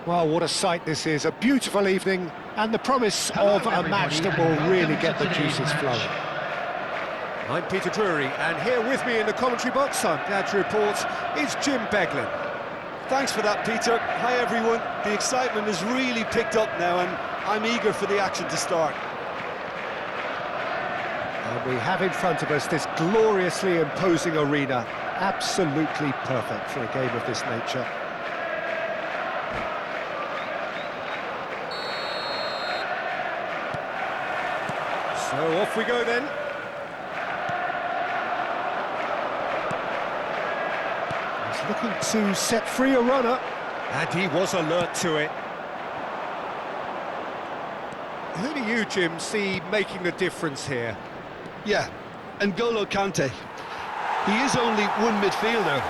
Well, what a sight this is. A beautiful evening and the promise of a match that will really get the juices flowing. I'm Peter Drury, and here with me in the commentary box, I'm glad to report, is Jim Beglin. Thanks for that, Peter. Hi, everyone. The excitement has really picked up now, and I'm eager for the action to start. And we have in front of us this gloriously imposing arena. Absolutely perfect for a game of this nature. So off we go then. He's looking to set free a runner, and he was alert to it. Who do you, Jim, see making the difference here? Yeah, N'Golo Kante. He is only one midfielder,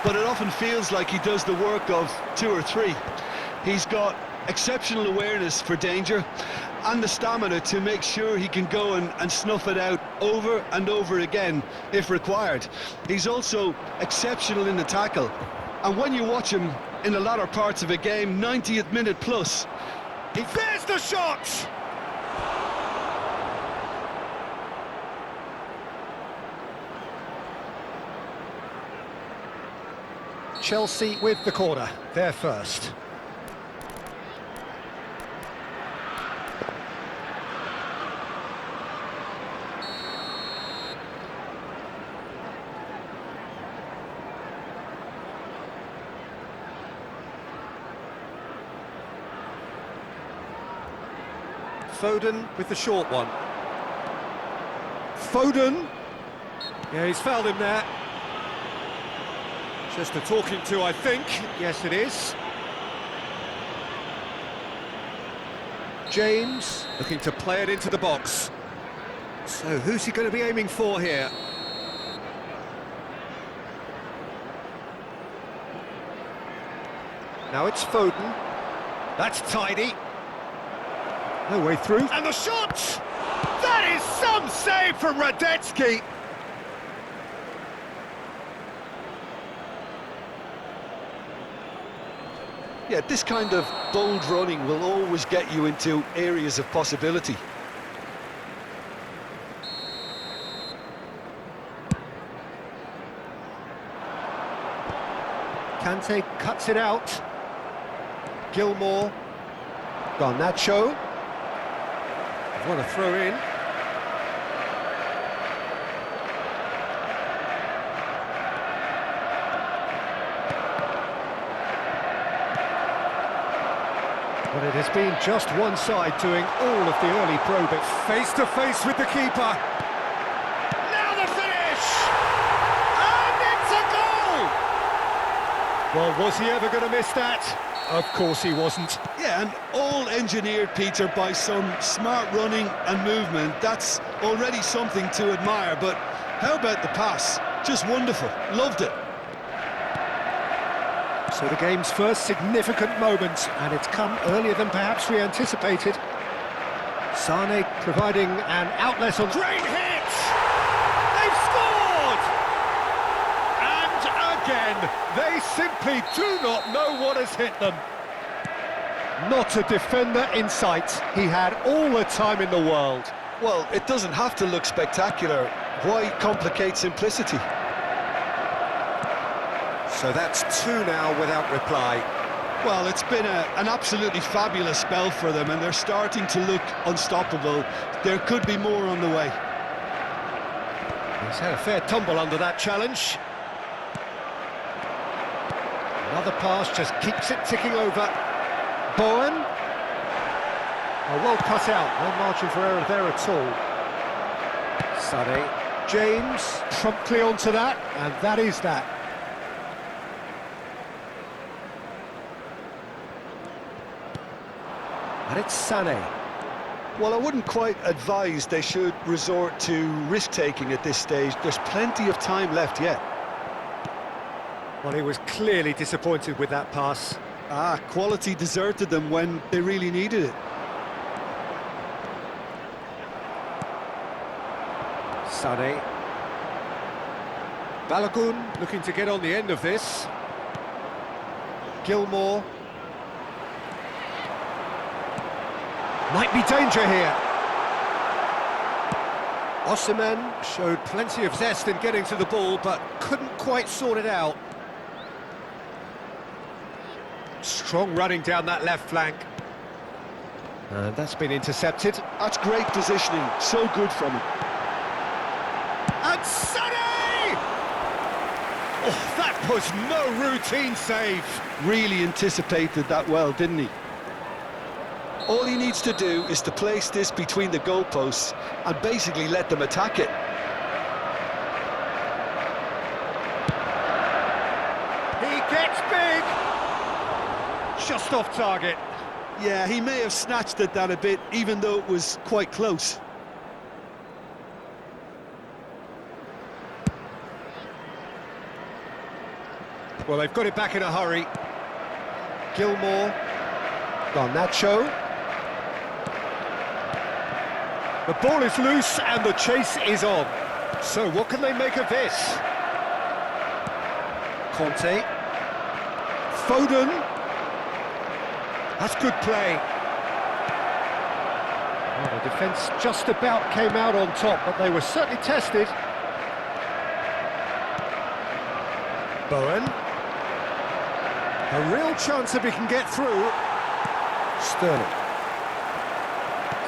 but it often feels like he does the work of two or three. He's got exceptional awareness for danger and the stamina to make sure he can go and snuff it out over and over again if required. He's also exceptional in the tackle, and when you watch him in the latter parts of a game, 90th minute plus, There's the shot! Chelsea with the corner, they're first. Foden with the short one. Foden. Yeah, he's fouled him there. Just a talking to, I think. Yes, it is. James looking to play it into the box. So who's he going to be aiming for here? Now it's Foden. That's tidy. No way through. And the shot! That is some save from Radetzky. Yeah, this kind of bold running will always get you into areas of possibility. Kante cuts it out. Gilmore. Garnacho. Want to throw in. But it has been just one side doing all of the early probing. Face to face with the keeper. Now the finish! And it's a goal! Well, was he ever going to miss that? Of course he wasn't. Yeah, and all engineered, Peter, by some smart running and movement. That's already something to admire, but how about the pass? Just wonderful. Loved it. So the game's first significant moment, and it's come earlier than perhaps we anticipated. Sane providing an outlet on... Great hit! They've scored! And again, they simply do not know what has hit them. Not a defender in sight. He had all the time in the world. Well, it doesn't have to look spectacular. Why complicate simplicity? So that's two now without reply. Well, it's been an absolutely fabulous spell for them, and they're starting to look unstoppable. There could be more on the way. He's had a fair tumble under that challenge. Another pass just keeps it ticking over. Bowen. Oh, well cut out. No margin for error there at all. Sane. James promptly onto that, and that is that. And it's Sane. Well, I wouldn't quite advise they should resort to risk-taking at this stage. There's plenty of time left yet. Well, he was clearly disappointed with that pass. Quality deserted them when they really needed it. Sane. Balogun looking to get on the end of this. Gilmore. Might be danger here. Osimhen showed plenty of zest in getting to the ball, but couldn't quite sort it out. Strong running down that left flank. And that's been intercepted. That's great positioning, so good from him. And Sonny! Oh, that was no routine save. Really anticipated that well, didn't he? All he needs to do is to place this between the goalposts and basically let them attack it. He gets big! Just off target. Yeah, he may have snatched at that a bit, even though it was quite close. Well, they've got it back in a hurry. Gilmore. Garnacho. The ball is loose and the chase is on. So what can they make of this? Conte. Foden. That's good play. Well, the defence just about came out on top, but they were certainly tested. Bowen. A real chance if he can get through. Sterling.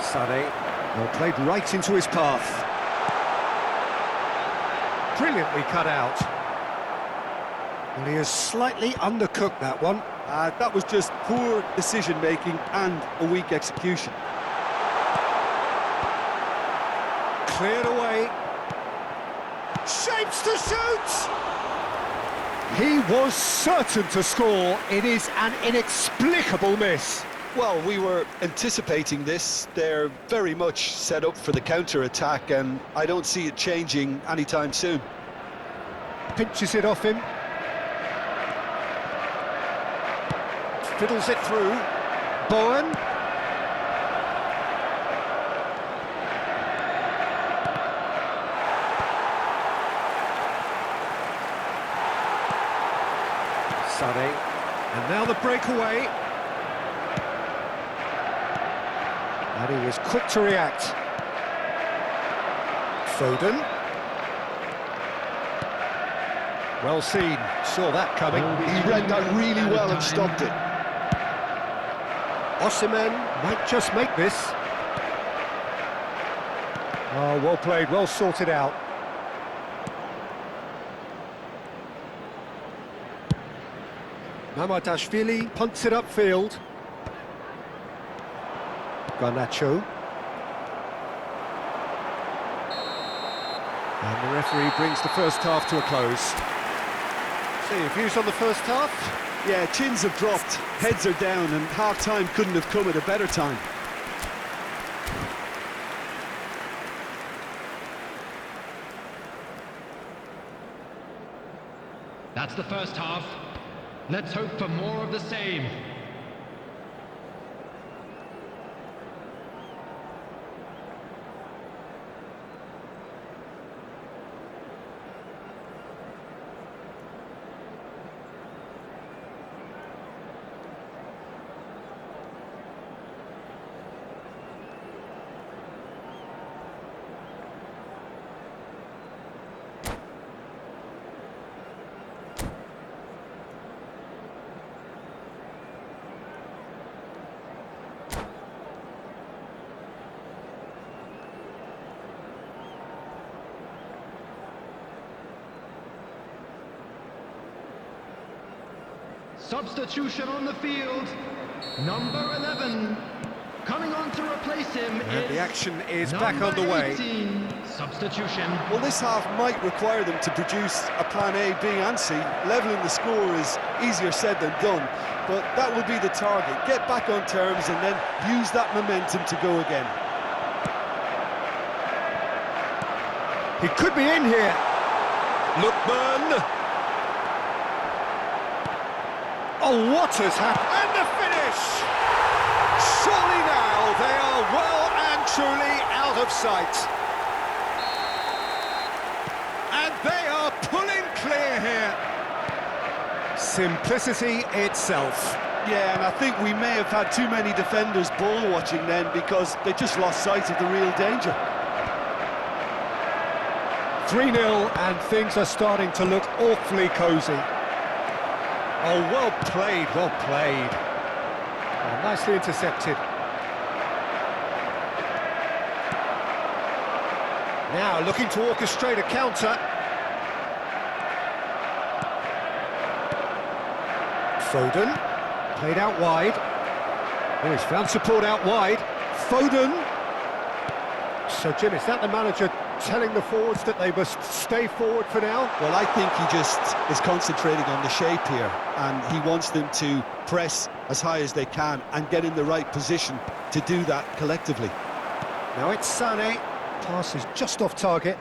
Sane. Well, played right into his path. Brilliantly cut out. Well, he has slightly undercooked that one. That was just poor decision-making and a weak execution. Cleared away. Shapes to shoot! He was certain to score. It is an inexplicable miss. Well, we were anticipating this. They're very much set up for the counter-attack, and I don't see it changing anytime soon. Pinches it off him. Fiddles it through. Bowen. Sané. And now the breakaway. And he was quick to react. Foden. Well seen, saw that coming. He read that really well and stopped it. Osimhen might just make this. Oh, well played, well sorted out. Mamardashvili punts it upfield. Garnacho. And the referee brings the first half to a close. So your views on the first half? Yeah, chins have dropped, heads are down, and half-time couldn't have come at a better time. That's the first half. Let's hope for more of the same. Substitution on the field. Number 11. Coming on to replace him And the action is back on the way. 18. Substitution. Well, this half might require them to produce a plan A, B and C. Levelling the score is easier said than done, but that will be the target. Get back on terms and then use that momentum to go again. He could be in here. Lookman. Oh, what has happened? And the finish! Surely now they are well and truly out of sight. And they are pulling clear here. Simplicity itself. Yeah, and I think we may have had too many defenders ball watching then because they just lost sight of the real danger. 3-0 and things are starting to look awfully cosy. Oh, well played, well played. Oh, nicely intercepted. Now looking to orchestrate a counter. Foden, played out wide. Oh, he's found support out wide. Foden. So, Jim, is that the manager telling the forwards that they must stay forward for now? Well, I think he just is concentrating on the shape here, and he wants them to press as high as they can and get in the right position to do that collectively. Now it's Sané. Pass is just off target.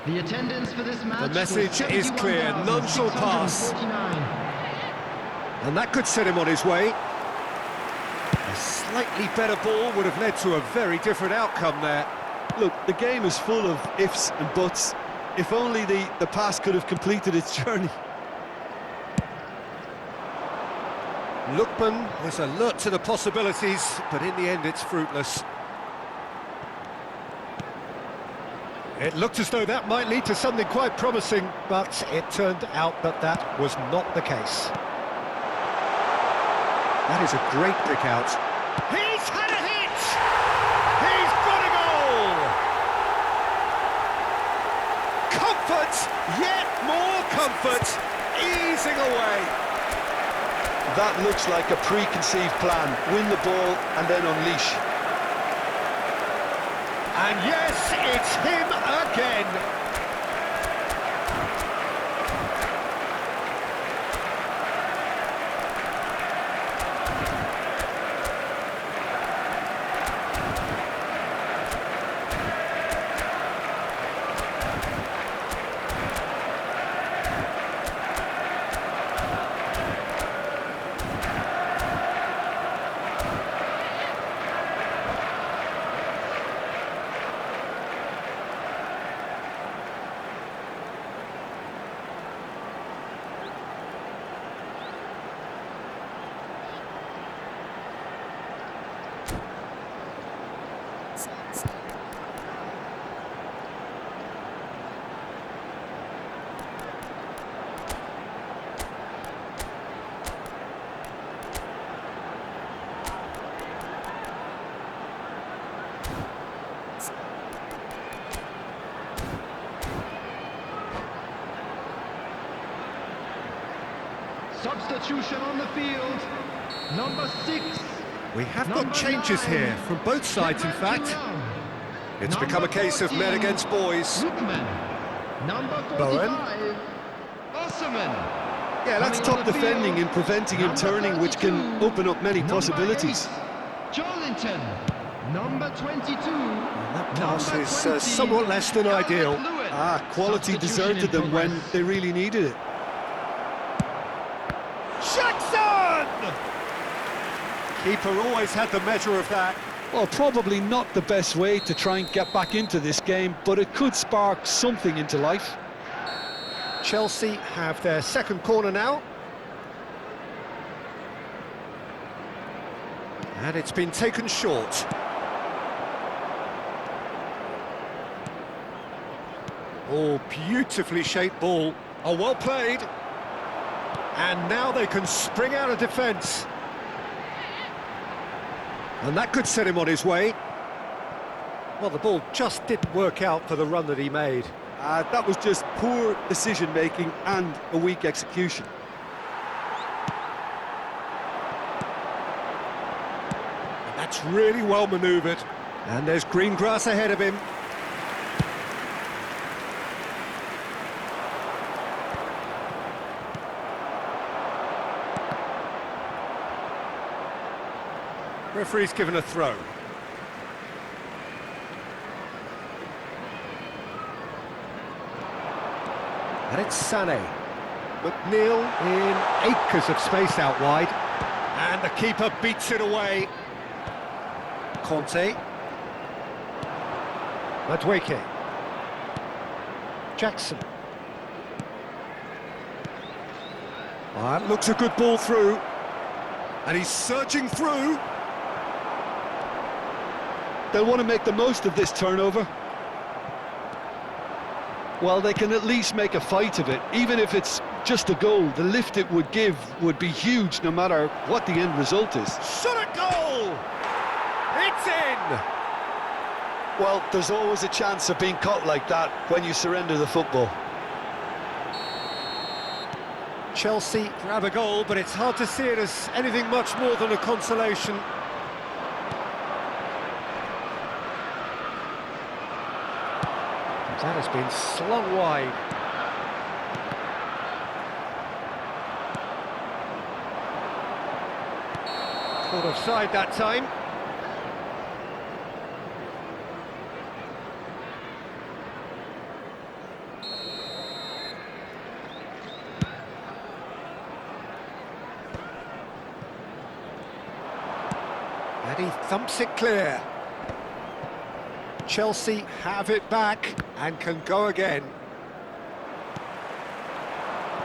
The attendance for this match. The message is clear, none shall pass. And that could set him on his way. A slightly better ball would have led to a very different outcome there. Look, the game is full of ifs and buts. If only the pass could have completed its journey. Lookman is alert to the possibilities, but in the end it's fruitless. It looked as though that might lead to something quite promising, but it turned out that that was not the case. That is a great pick out. He's had a hit! He's got a goal! Comfort Yet more comfort, easing away. That looks like a preconceived plan. Win the ball and then unleash. And yes, it's him again. Substitution on the field. Number 6. We have got changes here from both sides, in fact. It's become a case of men against boys. Number 45. Bowen. Osman. Yeah, that's top defending and preventing him turning, which can open up many possibilities. Jolinton. Number 22. That pass is somewhat less than ideal. Quality deserted them when they really needed it. Jackson! Keeper always had the measure of that. Well, probably not the best way to try and get back into this game, but it could spark something into life. Chelsea have their second corner now. And it's been taken short. Oh, beautifully shaped ball. Oh, well played. And now they can spring out of defence. And that could set him on his way. Well, the ball just didn't work out for the run that he made. That was just poor decision-making and a weak execution. And that's really well manoeuvred. And there's green grass ahead of him. Referee's given a throw. And it's Sané. McNeil in acres of space out wide. And the keeper beats it away. Conte. Madueke. Jackson. That looks a good ball through. And he's surging through. They'll want to make the most of this turnover. Well, they can at least make a fight of it. Even if it's just a goal, the lift it would give would be huge no matter what the end result is. Shot a goal! It's in! Well, there's always a chance of being caught like that when you surrender the football. Chelsea grab a goal, but it's hard to see it as anything much more than a consolation. That has been slung wide. Caught offside that time. And he thumps it clear. Chelsea have it back and can go again.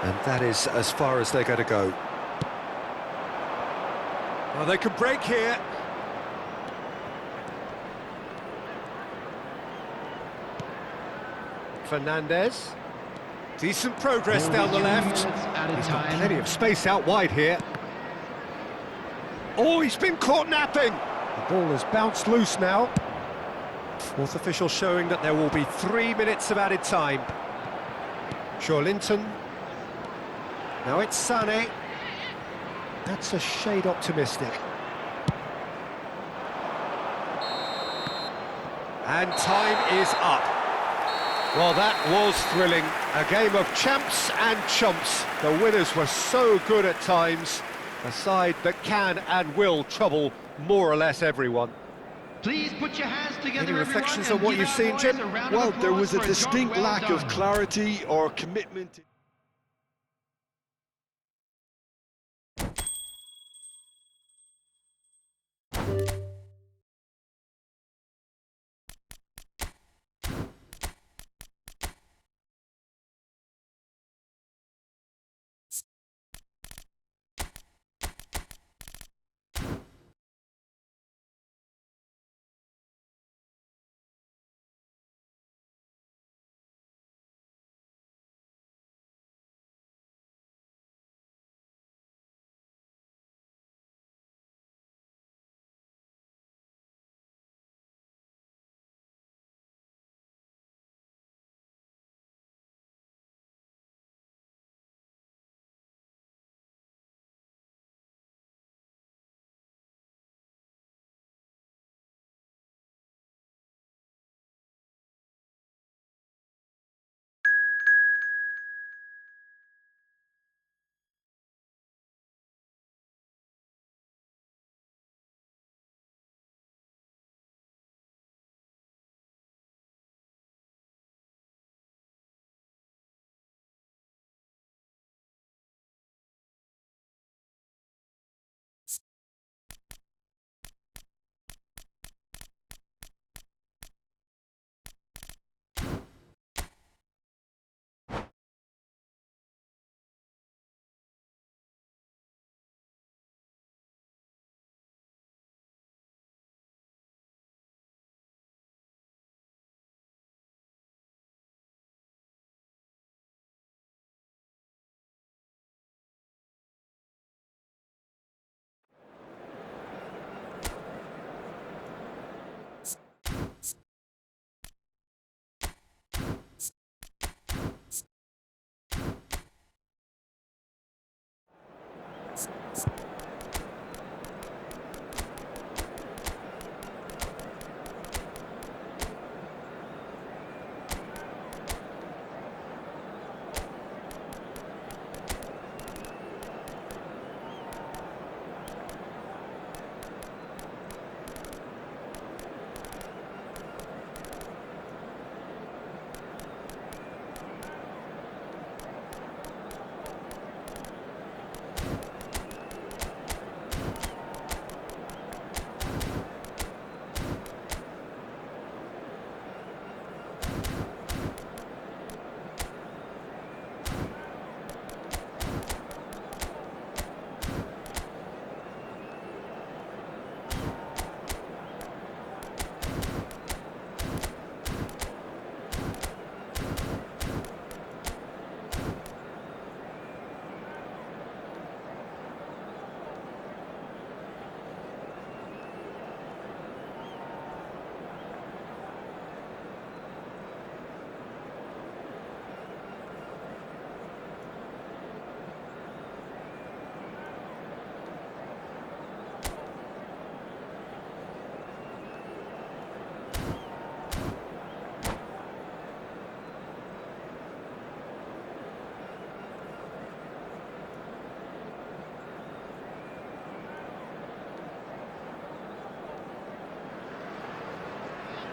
And that is as far as they're going to go. Well, they can break here. Fernandez. Decent progress down the left. He's got plenty of space out wide here. Oh, he's been caught napping. The ball has bounced loose now. Fourth official showing that there will be 3 minutes of added time. Linton. Now it's Sané. That's a shade optimistic. And time is up. Well, that was thrilling. A game of champs and chumps. The winners were so good at times. A side that can and will trouble more or less everyone. Please put your hands together, Any reflections everyone, on what and you've give seen, our Jim? boys a round of Well, there applause was a for job distinct well lack of done. clarity or commitment.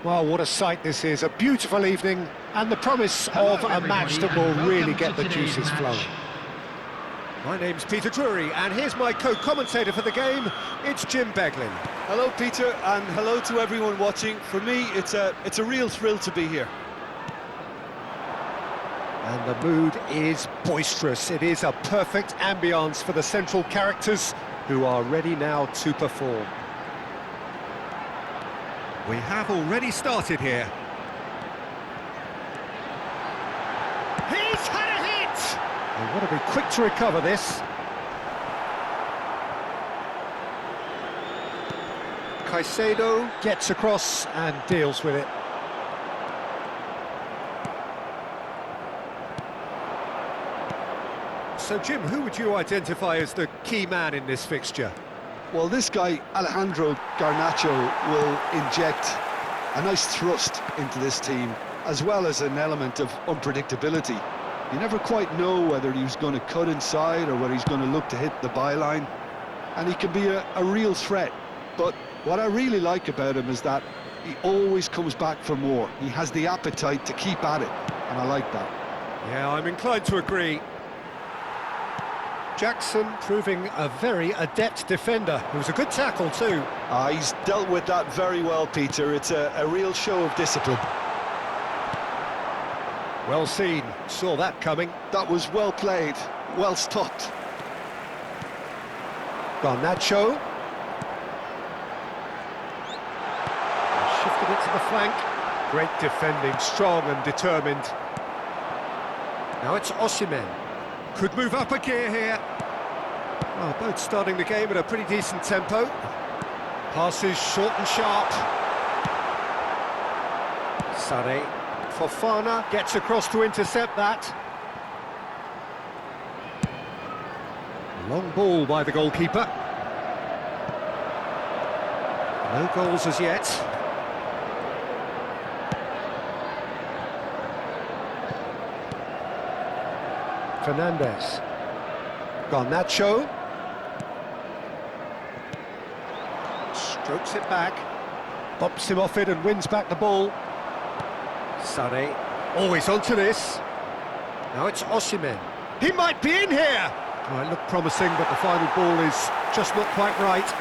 Well, what a sight this is. A beautiful evening and the promise of a match that will really get the juices flowing. My name's Peter Drury, and here's my co-commentator for the game. It's Jim Beglin. Hello, Peter, and hello to everyone watching. For me, it's a real thrill to be here. And the mood is boisterous. It is a perfect ambience for the central characters who are ready now to perform. We have already started here. He's had a hit! They've got to be quick to recover this. Caicedo gets across and deals with it. So, Jim, who would you identify as the key man in this fixture? Well, this guy, Alejandro Garnacho, will inject a nice thrust into this team, as well as an element of unpredictability. You never quite know whether he's going to cut inside or whether he's going to look to hit the byline. And he can be a real threat. But what I really like about him is that he always comes back for more. He has the appetite to keep at it, and I like that. Yeah, I'm inclined to agree. Jackson proving a very adept defender. It was a good tackle too. He's dealt with that very well, Peter. It's a real show of discipline. Well seen, saw that coming. That was well played, well stopped. Garnacho. Shifted it to the flank. Great defending, strong and determined. Now it's Osimhen. Could move up a gear here. Well, both starting the game at a pretty decent tempo. Passes short and sharp. Sarri. Fofana gets across to intercept that. Long ball by the goalkeeper. No goals as yet. Fernandez. Garnacho. Strokes it back. Bops him off it and wins back the ball. Sarri. Always onto this. Now it's Osimhen. He might be in here! Oh, it looked promising, but the final ball is just not quite right.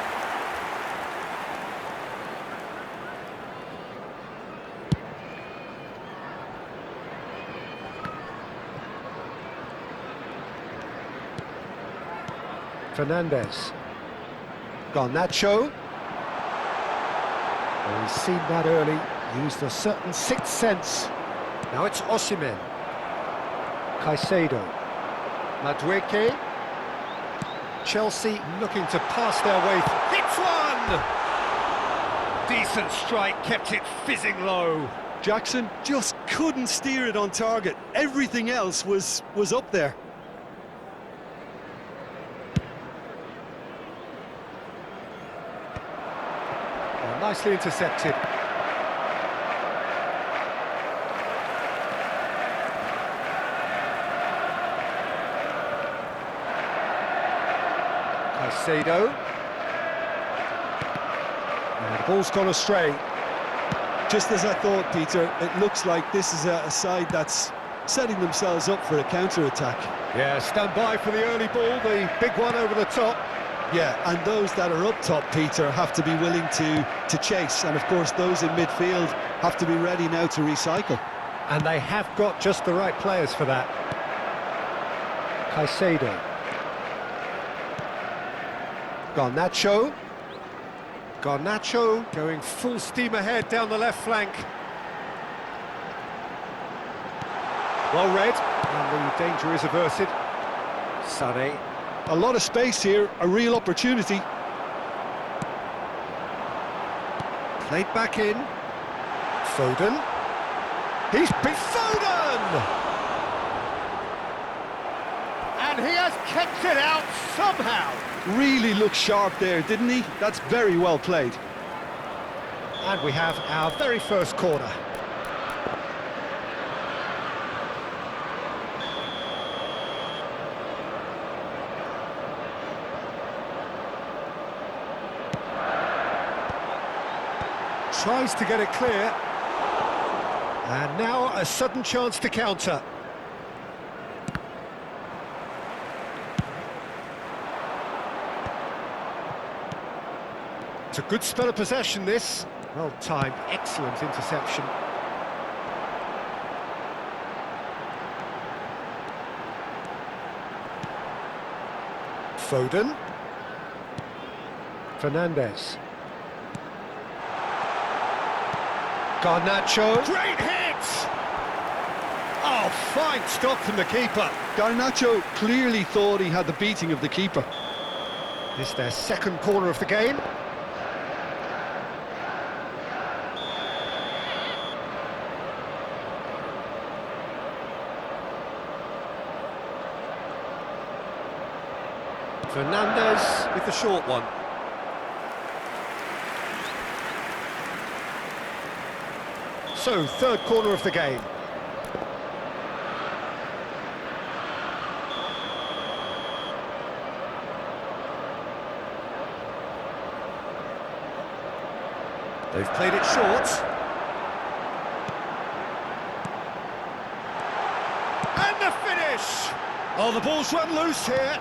Fernandez. Garnacho. Oh, he's seen that early, used a certain sixth sense. Now it's Osimhen. Caicedo. Madueke. Chelsea looking to pass their way. Hits one! Decent strike, kept it fizzing low. Jackson just couldn't steer it on target. Everything else was up there. Nicely intercepted. Caicedo. And the ball's gone astray. Just as I thought, Peter, it looks like this is a side that's setting themselves up for a counter-attack. Yeah, stand by for the early ball, the big one over the top. Yeah, and those that are up top, Peter, have to be willing to chase. And, of course, those in midfield have to be ready now to recycle. And they have got just the right players for that. Caicedo. Garnacho. Garnacho going full steam ahead down the left flank. Well read, and the danger is averted. Sarri. A lot of space here, a real opportunity. Played back in. Foden. He's beat Foden! And he has kept it out somehow. Really looked sharp there, didn't he? That's very well played. And we have our very first corner. Tries to get it clear. And now a sudden chance to counter. It's a good spell of possession, this. Well timed, excellent interception. Foden. Fernandez. Garnacho. Great hit! Oh, fine stop from the keeper. Garnacho clearly thought he had the beating of the keeper. This their second corner of the game. Fernandez with the short one. So, third corner of the game. They've played it short. And the finish! Oh, the ball's run loose here.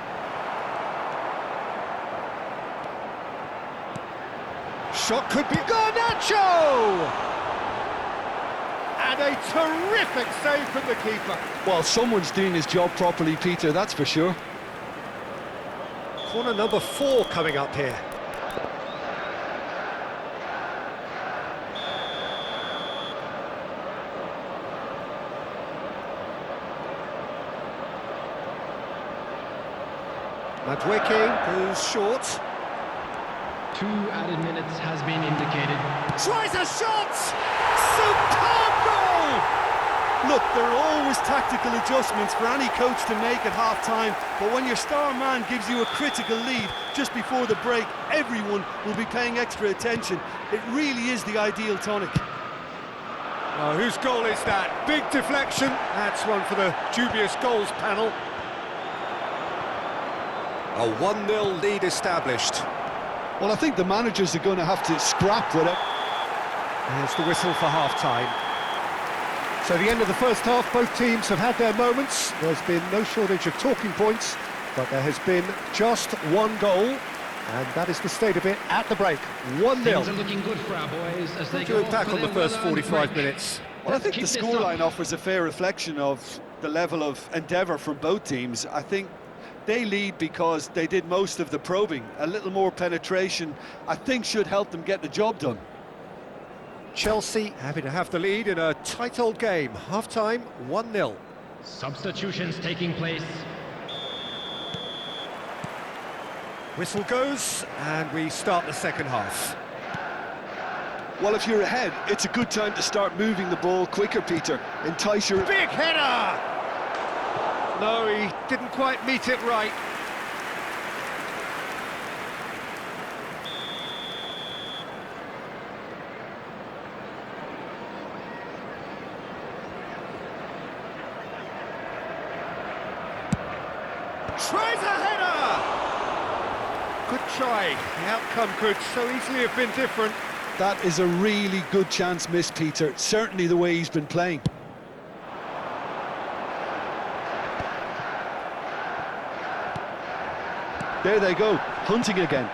Shot could be Garnacho! And a terrific save from the keeper. Well, someone's doing his job properly, Peter, that's for sure. Corner number 4 coming up here. Madwicking goes short. 2 added minutes has been indicated. Tries a shot! Superb goal! Look, there are always tactical adjustments for any coach to make at half-time, but when your star man gives you a critical lead just before the break, everyone will be paying extra attention. It really is the ideal tonic. Oh, whose goal is that? Big deflection. That's one for the dubious goals panel. A 1-0 lead established. Well, I think the managers are going to have to scrap whatever. There's the whistle for half-time. So the end of the first half, both teams have had their moments. There's been no shortage of talking points, but there has been just one goal, and that is the state of it at the break. 1-0. Things are looking good for our boys as they go Back on the first 45 minutes. Well, I think the Keep this scoreline up. offers a fair reflection of the level of endeavour from both teams. I think they lead because they did most of the probing. A little more penetration, I think, should help them get the job done. Chelsea happy to have the lead in a tight old game. Half-time, 1-0. Substitutions taking place. Whistle goes, and we start the second half. Well, if you're ahead, it's a good time to start moving the ball quicker, Peter. Entice your... Big header! No, he didn't quite meet it right. Tries a header! Good try. The outcome could so easily have been different. That is a really good chance missed, Peter. Certainly the way he's been playing. There they go, hunting again.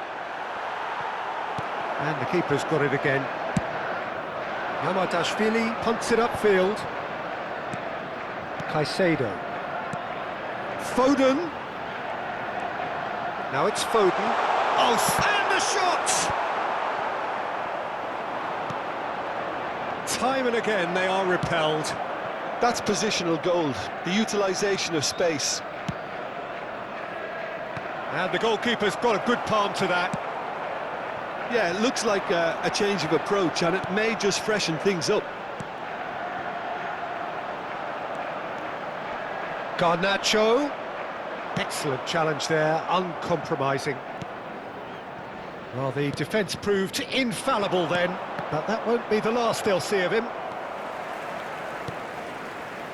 And the keeper's got it again. Yamadashvili punts it upfield. Caicedo. Foden. Now it's Foden. Oh, and the shot! Time and again they are repelled. That's positional gold, the utilisation of space. And the goalkeeper's got a good palm to that. Yeah, it looks like a change of approach, and it may just freshen things up. Garnacho. Excellent challenge there, uncompromising. Well, the defence proved infallible then, but that won't be the last they'll see of him.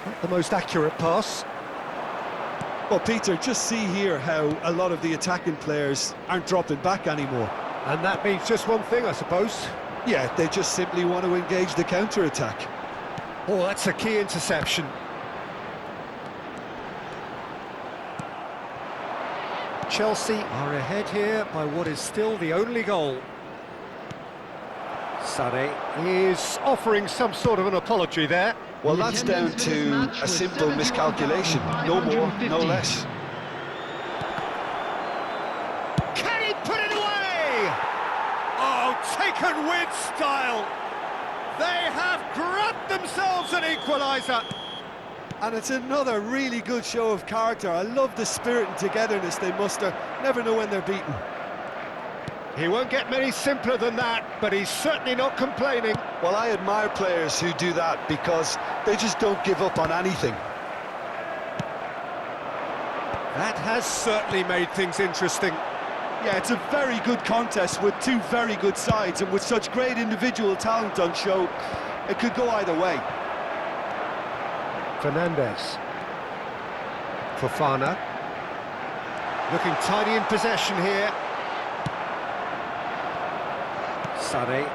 Not the most accurate pass. Well, Peter, just see here how a lot of the attacking players aren't dropping back anymore. And that means just one thing, I suppose. Yeah, they just simply want to engage the counter-attack. Oh, that's a key interception. Chelsea are ahead here by what is still the only goal. Sané is offering some sort of an apology there. Well, that's down to a simple miscalculation. No more, no less. Can he put it away? Oh, taken with style. They have grabbed themselves an equaliser. And it's another really good show of character. I love the spirit and togetherness they muster. Never know when they're beaten. He won't get many simpler than that, but he's certainly not complaining. Well, I admire players who do that because they just don't give up on anything. That has certainly made things interesting. Yeah, it's a very good contest with two very good sides, and with such great individual talent on show, it could go either way. Fernandez. Fofana. Looking tidy in possession here. Sané.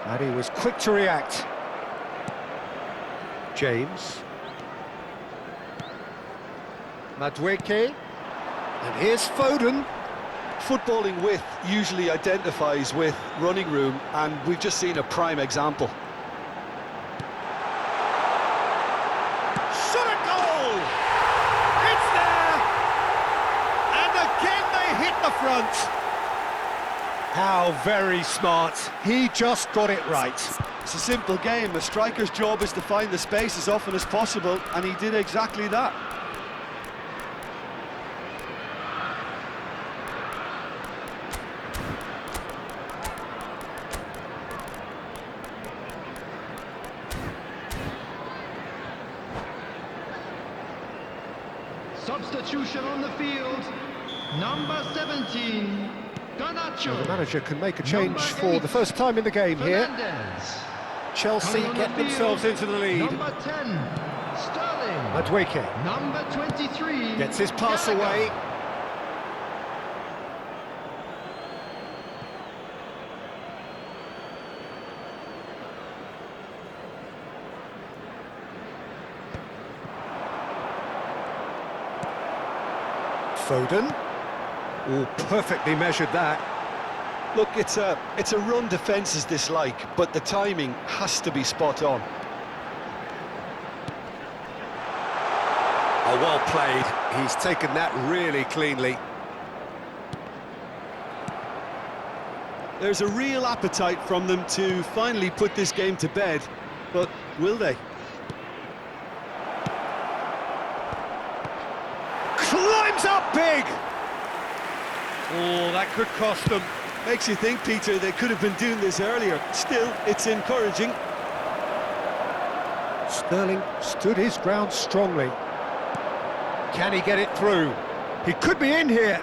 And he was quick to react. James. Madueke. And here's Foden. Footballing width usually identifies with running room, and we've just seen a prime example. Shot a goal! It's there! And again they hit the front. How very smart. He just got it right. It's a simple game. A striker's job is to find the space as often as possible, and he did exactly that. Substitution on the field. Number 17, Garnacho. The manager can make a change for the first time in the game here. Fernandez. Chelsea get themselves into the lead. Number 10, Sterling. Madueke Number 23, gets his pass Gallagher. away. Foden. Oh, perfectly measured that. Look, it's a run defence's dislike, but the timing has to be spot on. Oh, well played. He's taken that really cleanly. There's a real appetite from them to finally put this game to bed, but will they? Climbs up big! Oh, that could cost them. Makes you think, Peter, they could have been doing this earlier. Still, it's encouraging. Sterling stood his ground strongly. Can he get it through? He could be in here.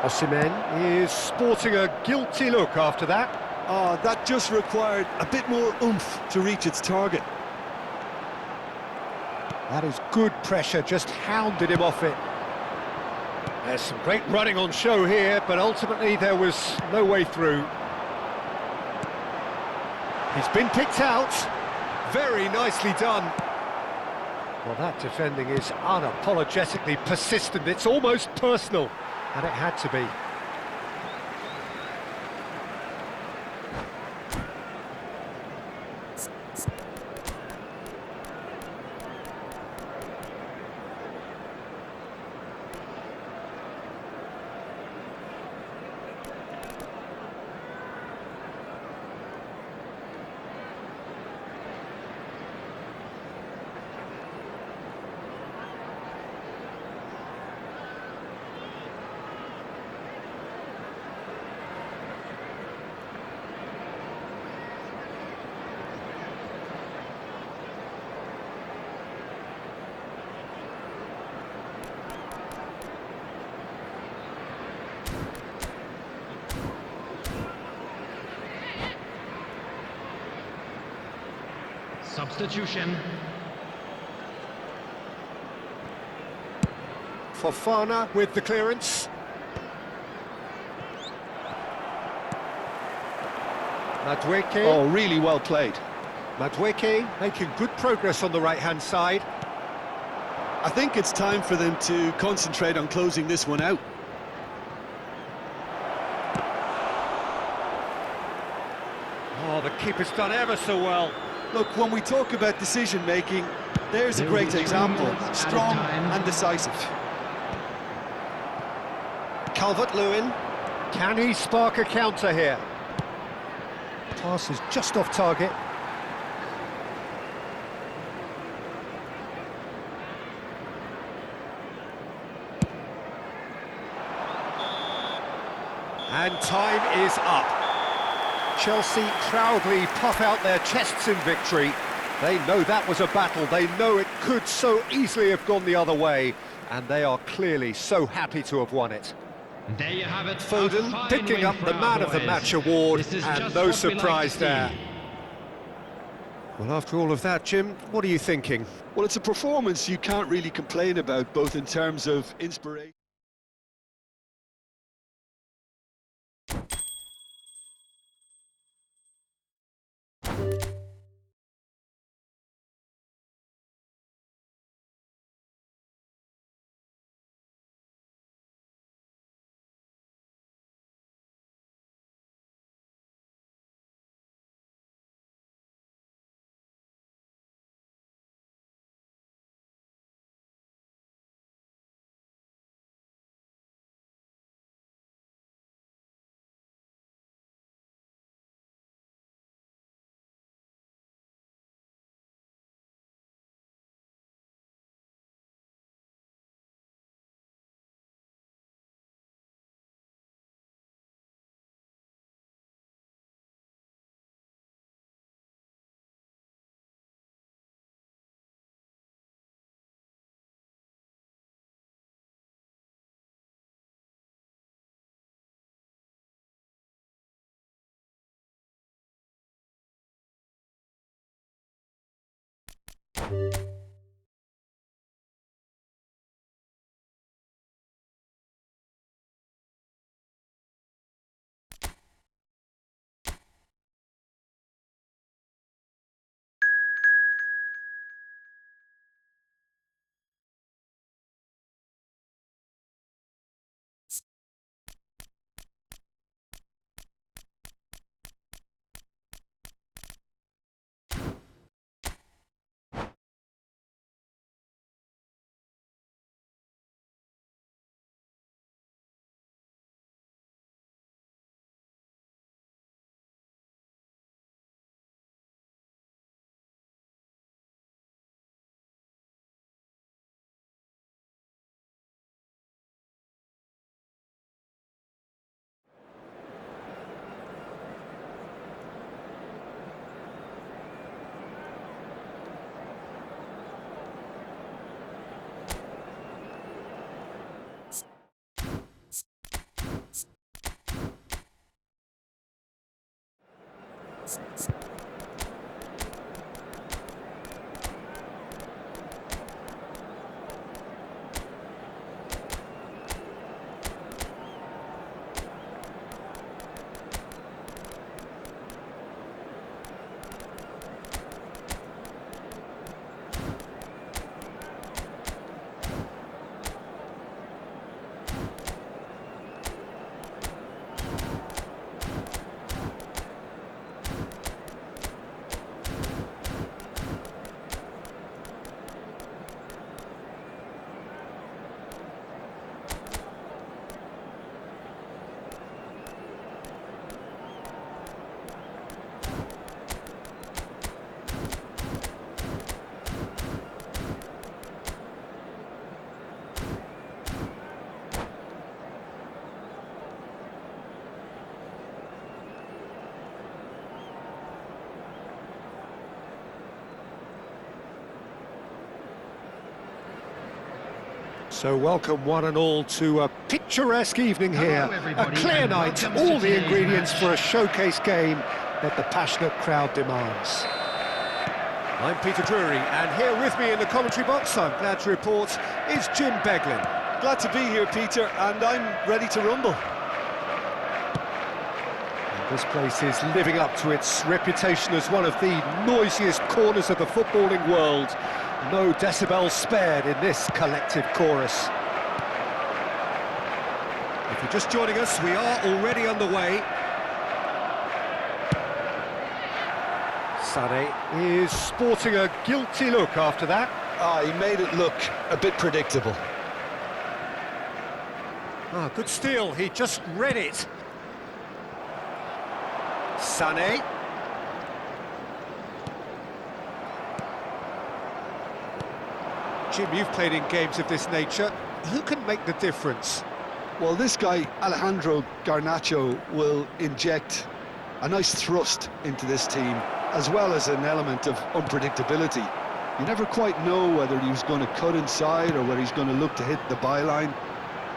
Osimhen is sporting a guilty look after that. Oh, that just required a bit more oomph to reach its target. That is good pressure, just hounded him off it. There's some great running on show here, but ultimately there was no way through. He's been picked out. Very nicely done. Well, that defending is unapologetically persistent. It's almost personal, and it had to be. Substitution. Fofana with the clearance. Madueke. Oh, really well played. Madueke making good progress on the right-hand side. I think it's time for them to concentrate on closing this one out. Oh, the keeper's done ever so well. Look, when we talk about decision-making, there's a great example. Strong and decisive. Calvert-Lewin. Can he spark a counter here? Pass is just off target. And time is up. Chelsea proudly puff out their chests in victory. They know that was a battle, they know it could so easily have gone the other way, and they are clearly so happy to have won it. There you have it. Foden picking up the Man of the Match award, and no surprise there. Well, after all of that, Jim, what are you thinking? Well, it's a performance you can't really complain about, both in terms of inspiration. So welcome one and all to a picturesque evening here, a clear night, all the ingredients for a showcase game that the passionate crowd demands. I'm Peter Drury, and here with me in the commentary box, I'm glad to report, is Jim Beglin. Glad to be here, Peter, and I'm ready to rumble. And this place is living up to its reputation as one of the noisiest corners of the footballing world. No decibels spared in this collective chorus. If you're just joining us, we are already underway. Sané is sporting a guilty look after that. He made it look a bit predictable. Good steal, he just read it. Sané. Jim, you've played in games of this nature. Who can make the difference? Well, this guy, Alejandro Garnacho, will inject a nice thrust into this team. as well as an element of unpredictability. You never quite know whether he was going to cut inside or whether he's going to look to hit the byline.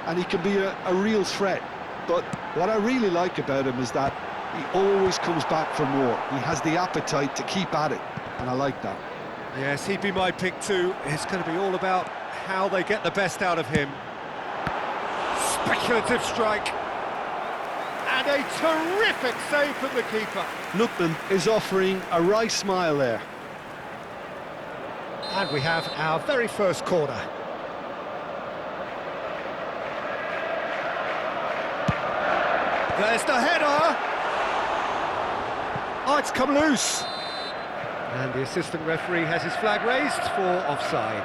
And he can be a real threat. But what I really like about him is that he always comes back for more. He has the appetite to keep at it, and I like that. Yes, he'd be my pick too. It's going to be all about how they get the best out of him. Speculative strike. And a terrific save from the keeper. Lookman is offering a wry smile there. And we have our very first corner. There's the header! Oh, it's come loose. And the assistant referee has his flag raised for offside.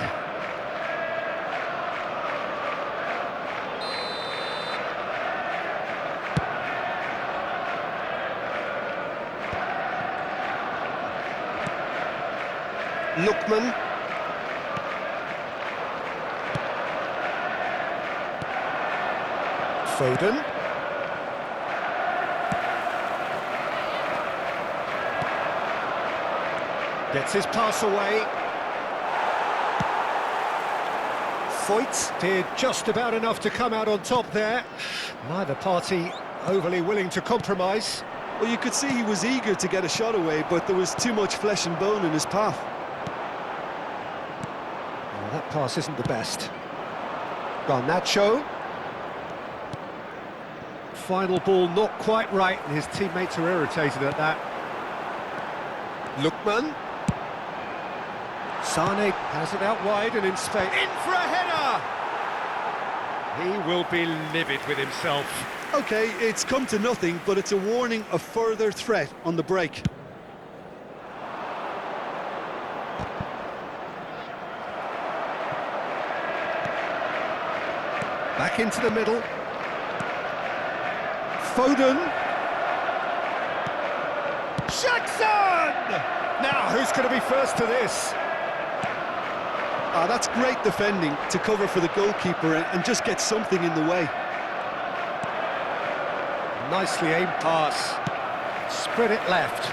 Lookman. Foden. Gets his pass away. Foyt did just about enough to come out on top there. Neither party overly willing to compromise. Well, you could see he was eager to get a shot away, but there was too much flesh and bone in his path. Well, that pass isn't the best. Garnacho. Final ball not quite right, and his teammates are irritated at that. Lookman. Sane has it out wide and in space. In for a header! He will be livid with himself. OK, it's come to nothing, but it's a warning of further threat on the break. Back into the middle. Foden. Jackson! Now, who's going to be first to this? That's great defending to cover for the goalkeeper and just get something in the way. Nicely aimed pass. Spread it left.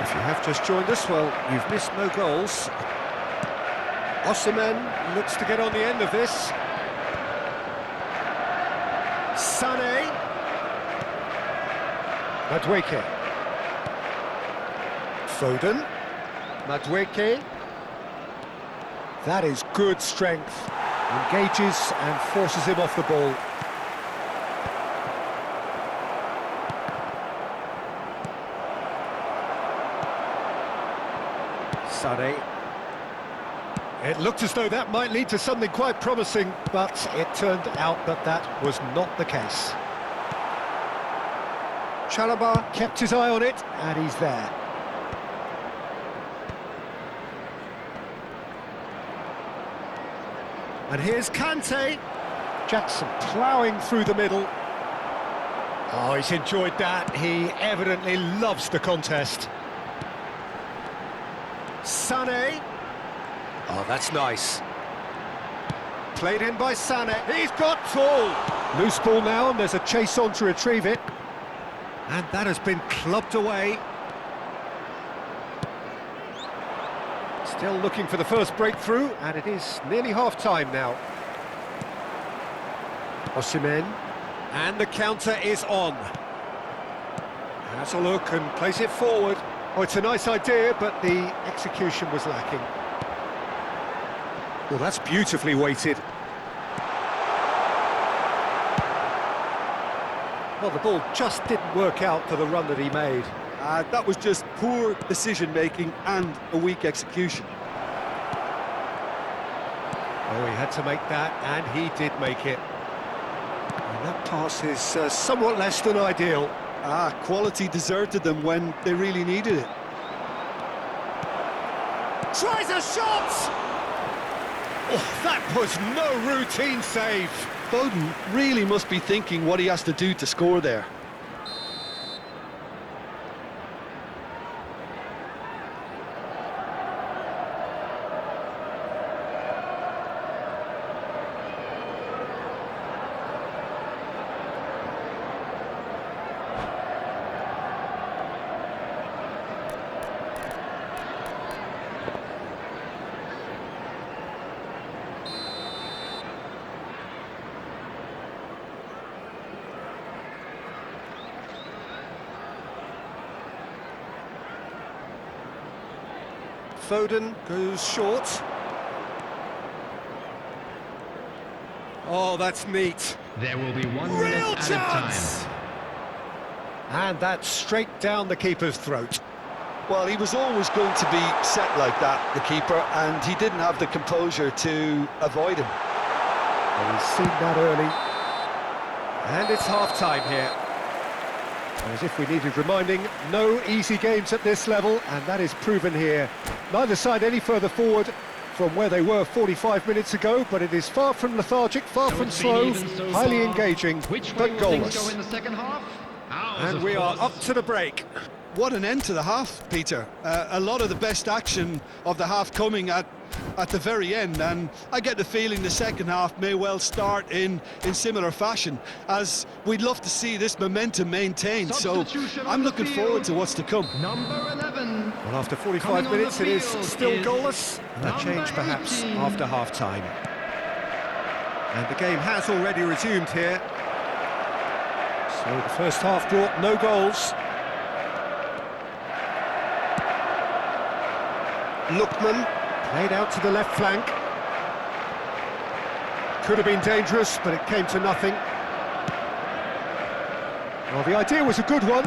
If you have just joined us, well, you've missed no goals. Osimhen looks to get on the end of this. Sané. Madueke. Foden. Madueke. That is good strength. Engages and forces him off the ball. Sané. It looked as though that might lead to something quite promising, but it turned out that that was not the case. Chalobah kept his eye on it, and he's there. And here's Kante. Jackson ploughing through the middle. Oh, he's enjoyed that. He evidently loves the contest. Sané. Oh, that's nice. Played in by Sané. He's got tall. Loose ball now, and there's a chase on to retrieve it. And that has been clubbed away. Still looking for the first breakthrough, and it is nearly half-time now. Osimhen. And the counter is on. Has a look and plays it forward. Oh, it's a nice idea, but the execution was lacking. Well, that's beautifully weighted. Well, the ball just didn't work out for the run that he made. That was just poor decision-making and a weak execution. Oh, he had to make that, and he did make it. And that pass is somewhat less than ideal. Quality deserted them when they really needed it. Tries a shot! Oh, that was no routine save. Foden really must be thinking what he has to do to score there. Foden goes short. Oh, that's neat. There will be 1 Real minute added chance! time. And that's straight down the keeper's throat. Well, he was always going to be set like that, the keeper, and he didn't have the composure to avoid him. Well, he's seen that early. And it's half-time here. As if we needed reminding, no easy games at this level, and that is proven here. Neither side any further forward from where they were 45 minutes ago, but it is far from lethargic, far from slow, highly engaging, but goalless. In the second half? And we are up to the break. What an end to the half, Peter. A lot of the best action of the half coming at the very end, and I get the feeling the second half may well start in similar fashion, as we'd love to see this momentum maintained. So I'm looking forward to what's to come. Number 11. Well, after 45 minutes it is still goalless, and that change perhaps after half-time. And the game has already resumed here. So the first half brought no goals. Lookman played out to the left flank. Could have been dangerous, but it came to nothing. Well, the idea was a good one.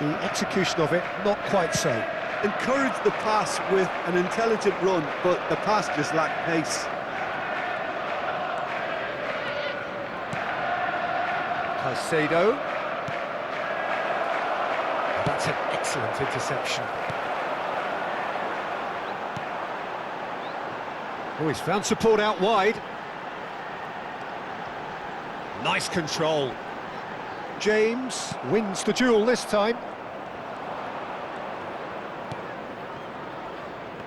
The execution of it, not quite so. Encouraged the pass with an intelligent run, but the pass just lacked pace. Caicedo. That's an excellent interception. Oh, he's found support out wide. Nice control. James wins the duel this time.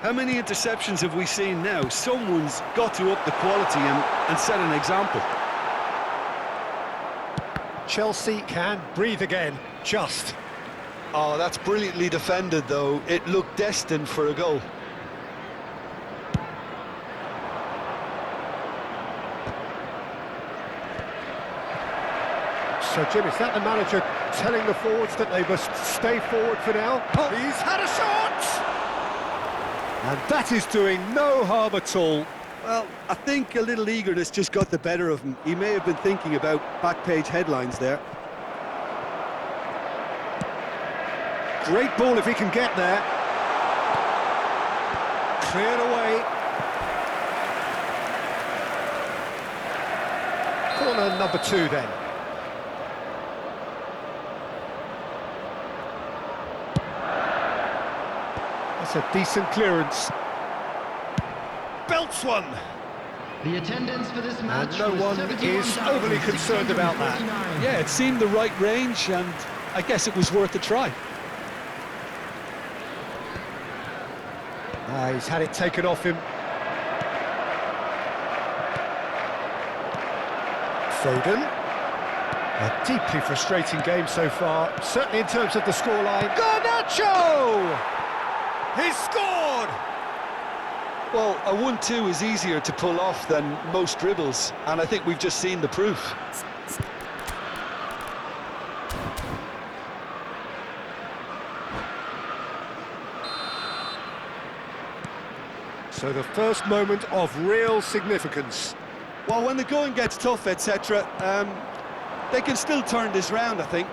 How many interceptions have we seen now? Someone's got to up the quality and set an example. Chelsea can breathe again, just. Oh, that's brilliantly defended, though. It looked destined for a goal. So, Jim, is that the manager telling the forwards that they must stay forward for now? Oh, he's had a shot! And that is doing no harm at all. Well, I think a little eagerness just got the better of him. He may have been thinking about back-page headlines there. Great ball if he can get there. Cleared away. Corner number 2 then. That's a decent clearance. Belts one. The attendance for this match And no was one is overly concerned about that. 71,649. Yeah, it seemed the right range, and I guess it was worth a try. He's had it taken off him. Foden. A deeply frustrating game so far, certainly in terms of the scoreline. Garnacho! He's scored! Well, a 1-2 is easier to pull off than most dribbles, and I think we've just seen the proof. So the first moment of real significance. Well, when the going gets tough, etc., they can still turn this round, I think.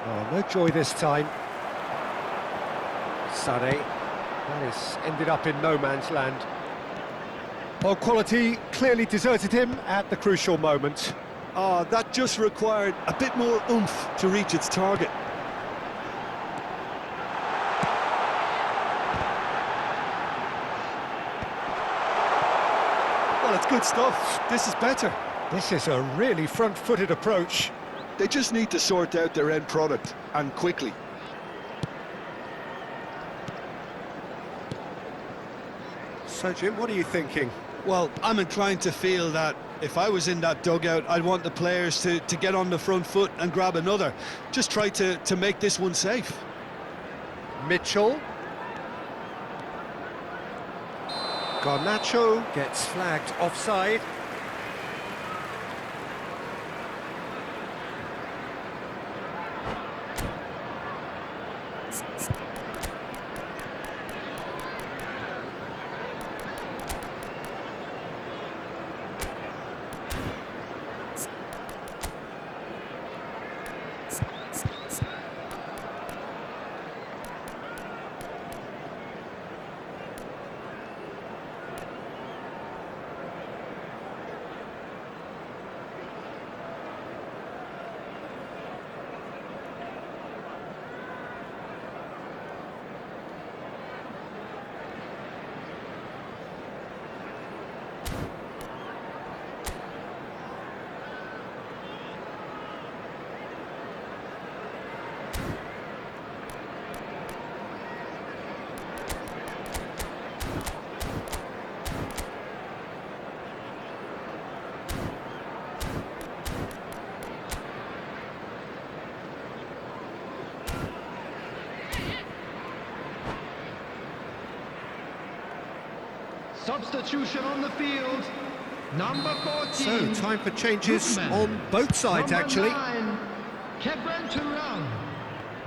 Oh, no joy this time. Sané. That has ended up in no man's land. Well, quality clearly deserted him at the crucial moment. That just required a bit more oomph to reach its target. Well, it's good stuff. This is better. This is a really front-footed approach. They just need to sort out their end product, and quickly. So, Jim, what are you thinking? Well, I'm inclined to feel that if I was in that dugout, I'd want the players to get on the front foot and grab another. Just try to make this one safe. Mitchell. Garnacho gets flagged offside. Substitution on the field. Number 14. So, time for changes Goodman. on both sides, Number actually. 9, Kebren Turan.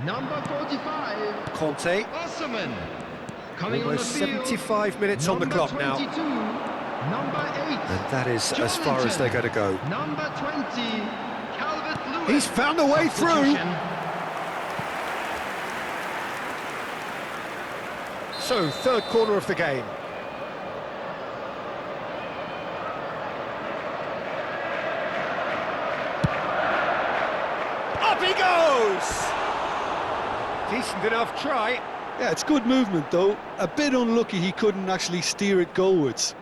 Number 45. Conte. Osman. Coming Almost on the field. 75 minutes on the clock now. 22, Number 8. And that is as far as they're going to go. Number 20. Calvert-Lewin. He's found a way through. Substitution. So, third corner of the game. Up he goes! Decent enough try. Yeah, it's good movement, though. A bit unlucky he couldn't actually steer it goalwards.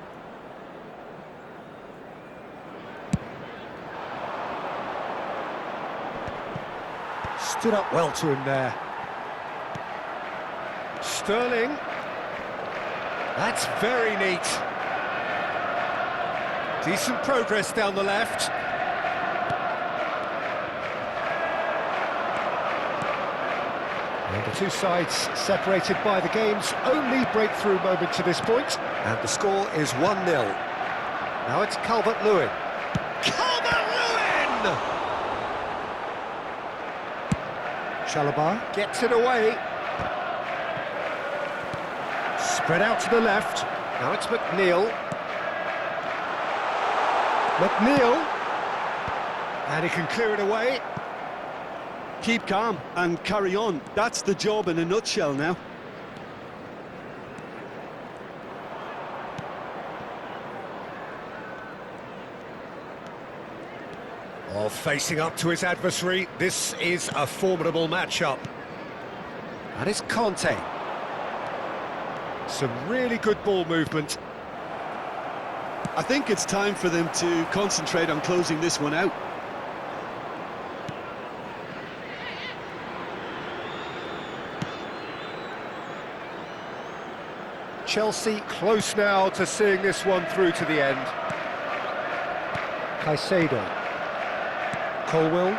Stood up well to him there. Sterling. That's very neat. Decent progress down the left. And the two sides separated by the game's only breakthrough moment to this point. And the score is 1-0. Now it's Calvert-Lewin. Calvert-Lewin! Chalobah gets it away. Spread out to the left. Now it's McNeil. McNeil. And he can clear it away. Keep calm and carry on. That's the job in a nutshell now. Oh, facing up to his adversary, this is a formidable matchup. That is Conte. Some really good ball movement. I think it's time for them to concentrate on closing this one out. Chelsea close now to seeing this one through to the end. Caicedo. Colwell.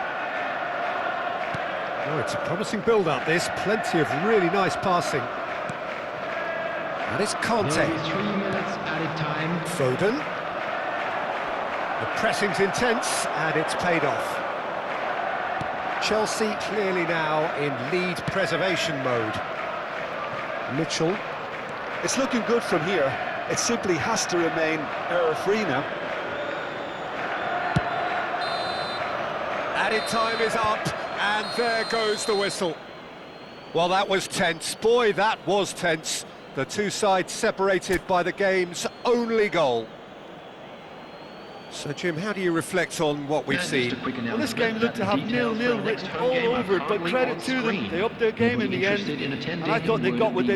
Oh, it's a promising build-up, this. Plenty of really nice passing. That is Conte. Nearly 3 minutes added time. Foden. The pressing's intense, and it's paid off. Chelsea clearly now in lead preservation mode. Mitchell. It's looking good from here. It simply has to remain error-free now. Added time is up, and there goes the whistle. Well, that was tense. Boy, that was tense. The two sides separated by the game's only goal. So, Jim, how do you reflect on what we've seen? Well, this game looked to have 0-0 written all over it, but credit to them. They upped their game in the end, and I thought they got within